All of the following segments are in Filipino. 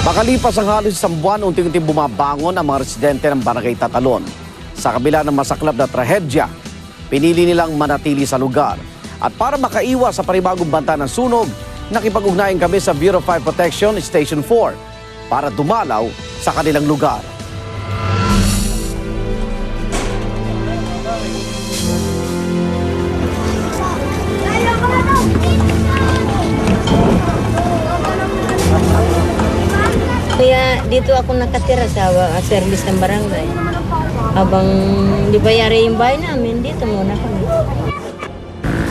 Makalipas ang halos isang buwan, unti-unti bumabangon ang mga residente ng Barangay Tatalon. Sa kabila ng masaklap na trahedya, pinili nilang manatili sa lugar. At para makaiwas sa panibagong banta ng sunog, nakipag-ugnayan kami sa Bureau of Fire Protection Station 4 para dumalaw sa kanilang lugar. Kaya dito ako nakatira sa service ng barangay. Habang di bayari yung bahay namin, dito muna kami.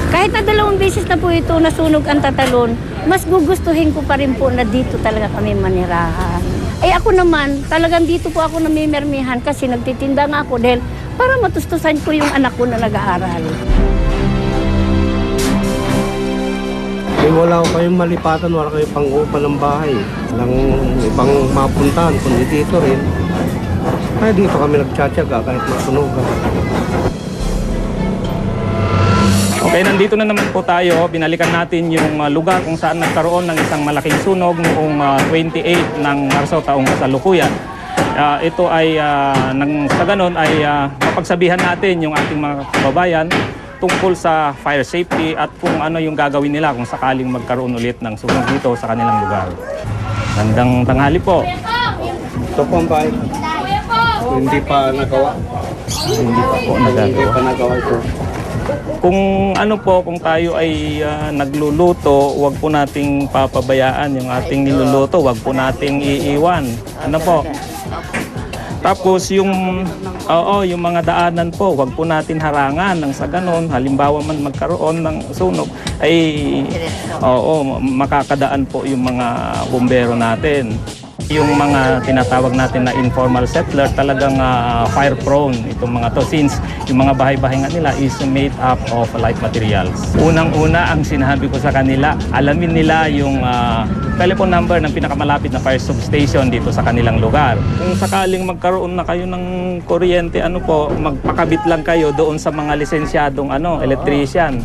Kahit na 2 beses na po ito nasunog ang Tatalon, mas gugustuhin ko pa rin po na dito talaga kami manirahan. Ay ako naman, talagang dito po ako namimirmihan kasi nagtitinda nga ako dahil para matustusan ko yung anak ko na nag-aaral. Wala ko kayong malipatan, wala kayong pang-upa ng bahay. Walang ibang mapuntahan, kundi dito rin. Kaya dito kami nagtsatsaga kahit masunog. Okay, nandito na naman po tayo. Binalikan natin yung lugar kung saan nagkaroon ng isang malaking sunog noong 28 ng Marso taong kasalukuyan. Ito ay, sa ganon ay mapagsabihan natin yung ating mga kababayan tungkol sa fire safety at kung ano yung gagawin nila kung sakaling magkaroon ulit ng sunog dito sa kanilang lugar. Magandang tanghali po. Ito po ang bahay. Hindi pa nagawa. Hindi pa nagawa ito. Kung ano po, kung tayo ay nagluluto, wag po nating papabayaan yung ating niluluto, wag po nating iiwan. Ano po? Tapos yung mga daanan po, wag po natin harangan nang sa ganon, halimbawa man magkaroon ng sunog, ay makakadaan po yung mga bumbero natin. Yung mga tinatawag natin na informal settler, talagang fire prone itong mga to since yung mga bahay-bahay nga nila is made up of light materials. Unang-una ang sinabi ko sa kanila, alamin nila yung telephone number ng pinakamalapit na fire substation dito sa kanilang lugar. Kung sakaling magkaroon na kayo ng kuryente, magpakabit lang kayo doon sa mga lisensyadong electrician.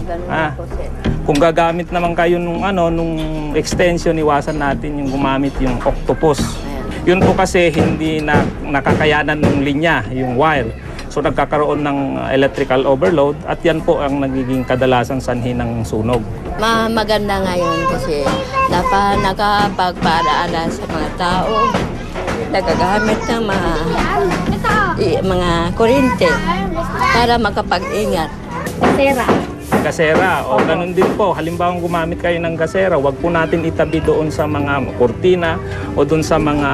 Kung gagamit naman kayo nung extension, iwasan natin yung gumamit yung octopus. Yun po kasi hindi nakakayanan ng linya, yung wire. So nagkakaroon ng electrical overload at yan po ang nagiging kadalasang sanhi ng sunog. Maganda ngayon kasi dapat nakapagpaalaala sa mga tao, nagagamit ng mga kuryente para makapag-ingat. Gasera, o ganun din po. Halimbawa gumamit kayo ng gasera, wag po natin itabi doon sa mga kurtina o doon sa mga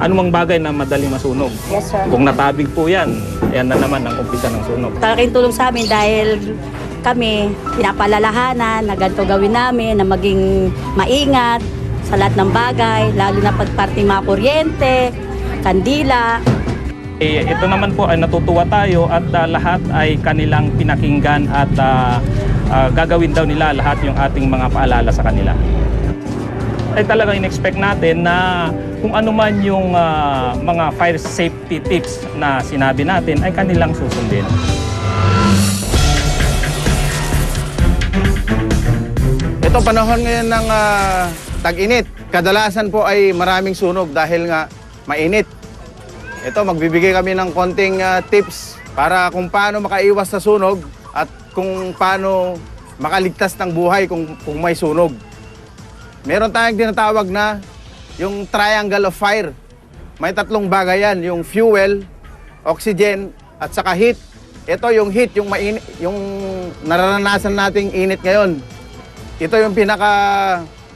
anumang bagay na madaling masunog. Yes, sir. Kung natabig po yan na naman ang umpisa ng sunog. Talaking tulong sa amin dahil kami pinapalalahanan na ganito gawin namin, na maging maingat sa lahat ng bagay, lalo na pagparting mga kuryente, kandila. Ito naman po ay natutuwa tayo at lahat ay kanilang pinakinggan at gagawin daw nila lahat yung ating mga paalala sa kanila. Ay talagang in-expect natin na kung ano man yung mga fire safety tips na sinabi natin ay kanilang susundin. Ito panahon ngayon ng tag-init. Kadalasan po ay maraming sunog dahil nga mainit. Ito, magbibigay kami ng konting tips para kung paano makaiwas sa sunog at kung paano makaligtas ng buhay kung may sunog. Meron tayong tinatawag na yung triangle of fire. May 3 bagay yan, yung fuel, oxygen, at saka heat. Ito yung heat, yung nararanasan nating init ngayon. Ito yung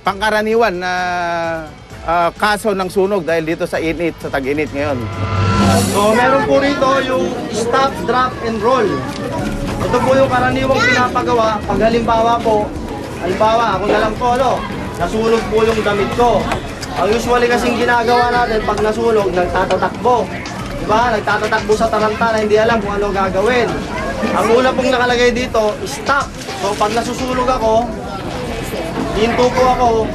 pangkaraniwan na kaso ng sunog dahil dito sa init, sa tag-init ngayon. So, meron po rito yung stop, drop, and roll. Ito po yung karaniwang pinapagawa. Pag halimbawa ako na lang po, nasunog po yung damit ko. Ang usually kasing ginagawa natin, pag nasunog, nagtatatakbo. Diba? Nagtatatakbo sa tarantana, hindi alam kung ano gagawin. Ang una pong nakalagay dito, stop. So, pag nasusunog ako, hinto po ako,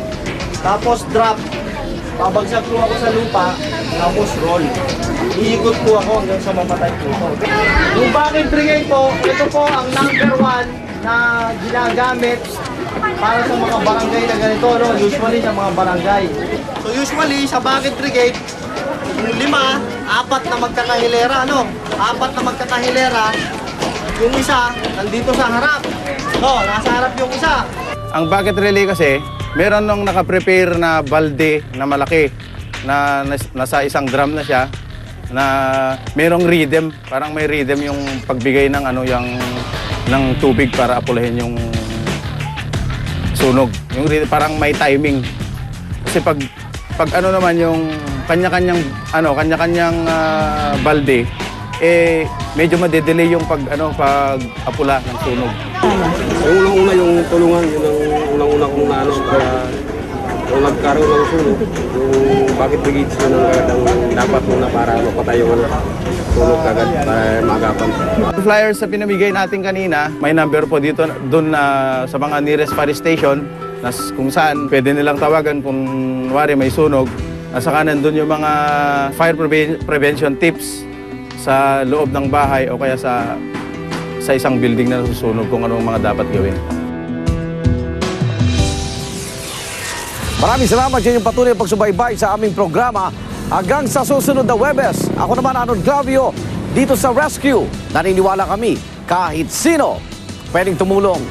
tapos drop. Babagsak po ako sa lupa, tapos roll. Iikot po ako hanggang sa mamatay po ako. Yung backing brigade po, ito po ang number 1 na ginagamit para sa mga barangay na ganito, no? Usually sa mga barangay. So usually sa Bakit Brigade, yung 5, 4 na magkakahilera, no? 4 na magkakahilera, yung isa nandito sa harap. No, nasa harap yung isa. Ang bucket relay kasi, meron nung nakaprepare na balde na malaki na nasa isang drum na siya na merong rhythm, parang may rhythm yung pagbigay ng ng tubig para apulahin yung sunog. Yung rhythm, parang may timing. Kasi pag ano naman yung kanya-kanyang balde, medyo madedelay yung pag apula ng sunog. Yung unang-una yung tulungan, yun ang unang-una kong naano kaya kung nagkaroon ng sunog, yung Bakit Brigade yun ang kagad dapat muna para mapatay yung sunog kagad para maagapan. Flyers sa pinamigay natin kanina, may number po dito doon sa mga nearest fire station kung saan pwede nilang tawagan kung wari may sunog. Nasa kanan doon yung mga fire prevention tips sa loob ng bahay o kaya sa isang building na nasusunog kung anong mga dapat gawin. Maraming salamat sa inyong patuloy pagsubaybay sa aming programa. Hanggang sa susunod na Webes, ako naman Arnold Glavio, dito sa Rescue. Naniniwala kami, kahit sino pwedeng tumulong